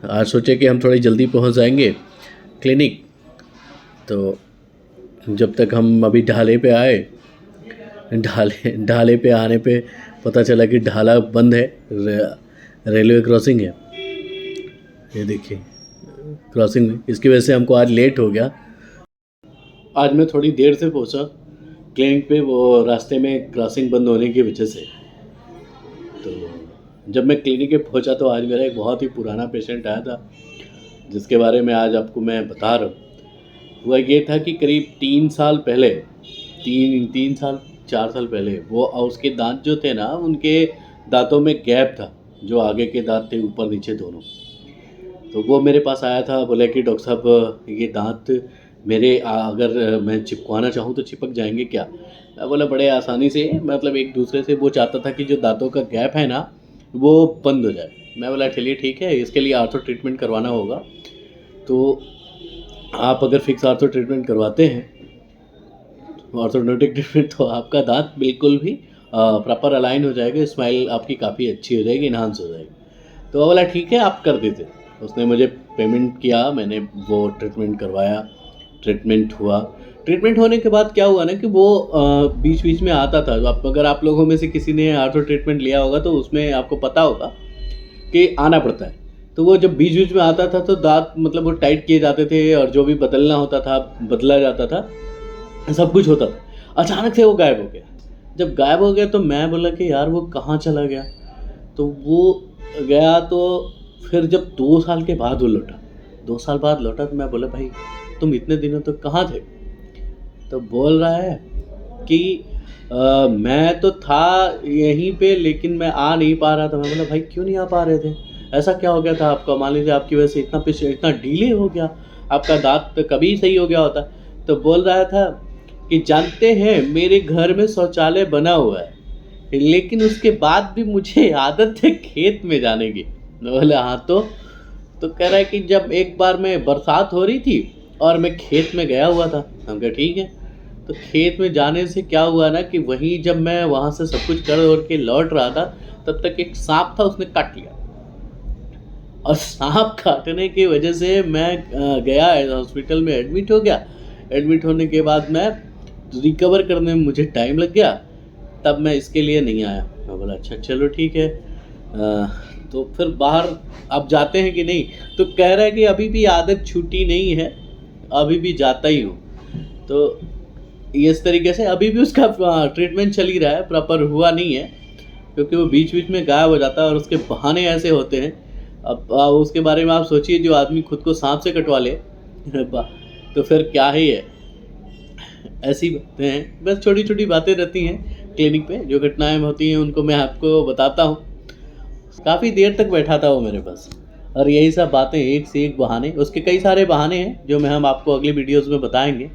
आज सोचे कि हम थोड़ी जल्दी पहुंच जाएंगे क्लिनिक, तो जब तक हम अभी ढाले पे आए, ढाले पे आने पे पता चला कि ढाला बंद है, रेलवे क्रॉसिंग है। ये देखिए क्रॉसिंग में, इसकी वजह से हमको आज लेट हो गया। आज मैं थोड़ी देर से पहुंचा क्लिनिक पे, वो रास्ते में क्रॉसिंग बंद होने की वजह से। तो जब मैं क्लिनिक पे पहुंचा तो आज मेरा एक बहुत ही पुराना पेशेंट आया था, जिसके बारे में आज आपको मैं बता रहा हूँ। हुआ ये था कि करीब 3 साल पहले, 4 साल पहले, वो उसके दांत जो थे ना, उनके दांतों में गैप था, जो आगे के दांत थे ऊपर नीचे दोनों। तो वो मेरे पास आया था, बोला कि डॉक्टर साहब ये दांत मेरे अगर मैं चिपकवाना चाहूँ तो चिपक जाएंगे क्या? मैं बोला बड़े आसानी से, मतलब एक दूसरे से। वो चाहता था कि जो दांतों का गैप है ना वो बंद हो जाए। मैं बोला चलिए ठीक है, इसके लिए आर्थो ट्रीटमेंट करवाना होगा। तो आप अगर फिक्स आर्थो ट्रीटमेंट करवाते हैं, ऑर्थोडोंटिक ट्रीटमेंट, तो आपका दांत बिल्कुल भी प्रॉपर अलाइन हो जाएगा, स्माइल आपकी काफ़ी अच्छी हो जाएगी, इन्हांस हो जाएगी। तो वो बोला ठीक है आप कर दीजिए। उसने मुझे पेमेंट किया, मैंने वो ट्रीटमेंट करवाया, ट्रीटमेंट हुआ। ट्रीटमेंट होने के बाद क्या हुआ ना कि वो बीच बीच में आता था। अगर आप लोगों में से किसी ने आर्थो ट्रीटमेंट लिया होगा तो उसमें आपको पता होगा कि आना पड़ता है। तो वो जब बीच बीच में आता था तो दांत मतलब वो टाइट किए जाते थे, और जो भी बदलना होता था बदला जाता था, सब कुछ होता था। अचानक से वो गायब हो गया। जब गायब हो गया तो मैं बोला कि यार वो कहाँ चला गया? तो वो गया, तो फिर जब 2 साल के बाद वो लौटा, 2 साल बाद लौटा, तो मैं बोला भाई तुम इतने दिनों तक कहाँ थे? तो बोल रहा है कि मैं तो था यहीं पे, लेकिन मैं आ नहीं पा रहा था। मैं बोला भाई क्यों नहीं आ पा रहे थे? ऐसा क्या हो गया था आपका? मान लीजिए आपकी वजह से इतना डिले हो गया, आपका दांत तो कभी सही हो गया होता। तो बोल रहा था कि जानते हैं मेरे घर में शौचालय बना हुआ है, लेकिन उसके बाद भी मुझे आदत है खेत में जाने की। मैं बोला हाँ तो कह रहा है कि जब एक बार में बरसात हो रही थी और मैं खेत में गया हुआ था। हम कहा ठीक है। तो खेत में जाने से क्या हुआ ना कि वहीं जब मैं वहाँ से सब कुछ कर और के लौट रहा था, तब तक एक सांप था, उसने काट लिया। और सांप काटने की वजह से मैं गया हॉस्पिटल में, एडमिट हो गया। एडमिट होने के बाद मैं रिकवर करने में मुझे टाइम लग गया, तब मैं इसके लिए नहीं आया। मैं बोला अच्छा चलो ठीक है। तो फिर बाहर अब जाते हैं कि नहीं? तो कह रहा है कि अभी भी आदत छूटी नहीं है, अभी भी जाता ही हूँ। तो इस तरीके से अभी भी उसका ट्रीटमेंट चल ही रहा है, प्रॉपर हुआ नहीं है, क्योंकि वो बीच बीच में गायब हो जाता है और उसके बहाने ऐसे होते हैं। अब उसके बारे में आप सोचिए, जो आदमी खुद को सांप से कटवा ले तो फिर क्या ही है। ऐसी बातें हैं, बस छोटी छोटी बातें रहती हैं क्लिनिक पे, जो घटनाएं होती हैं उनको मैं आपको बताता हूँ। काफ़ी देर तक बैठा था वो मेरे पास, और यही सब बातें, एक से एक बहाने, उसके कई सारे बहाने हैं जो हम आपको अगली वीडियोज़ में बताएंगे।